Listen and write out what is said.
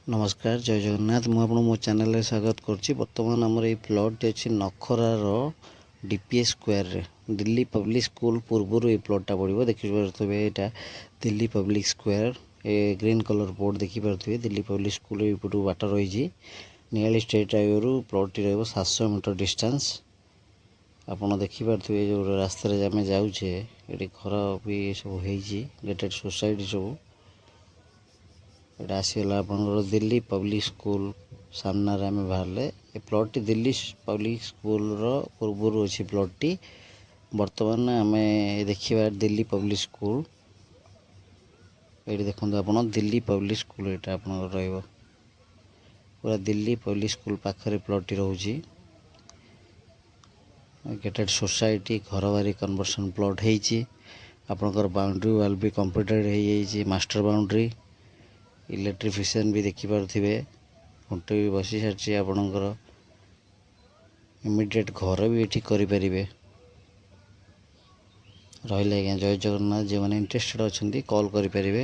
नमस्कार जय जगन्नाथ मु आपन मो चैनल रे स्वागत करछि। वर्तमान हमर ए प्लॉट अछि नखरार डीपीएस स्क्वायर रे दिल्ली पब्लिक स्कूल पूर्वरु ए प्लॉट पड़िबो। देखि पारथबे एटा दिल्ली पब्लिक स्क्वायर ए ग्रीन कलर बोर्ड देखि पारथबे। दिल्ली पब्लिक स्कूल ए पुटु वाटर रहिछि। नियाली स्टेट हाईवे रु प्लॉट टी रहबो 700 मीटर डिस्टेंस। आपन देखि पारथबे जो रास्ता रे हमें जाउछे एठी घर भी सब हेछि गेटेड सोसाइटी सब आसीगला आपनकर दिल्ली पब्लिक स्कूल सामना रे आमे बाहरले ए प्लॉट टी दिल्ली पब्लिक स्कूल रो पूर्वरु अछि प्लॉट टी। वर्तमान आमे देखिबा दिल्ली पब्लिक स्कूल एठी देखंतु आपन दिल्ली पब्लिक स्कूल एटा आपनकर रहइबो। पूरा दिल्ली पब्लिक स्कूल पाखरे प्लॉट टी रहउछि। गेटेड सोसाइटी घर बारी कन्वर्सन प्लॉट हेछि। आपनकर बाउंड्री वाल भी कंप्लीटेड हे जाइछि मास्टर बाउंड्री। इलेक्ट्रिफिशियन भी देखि पारथिबे खुंटे भी बसी सारछि। आपनकर इमीडिएट घर भी एठी करि परिबे। रहिले आज्ञा जय जगन्नाथ जे माने इंटरेस्टेड अछंती कॉल करि परिबे।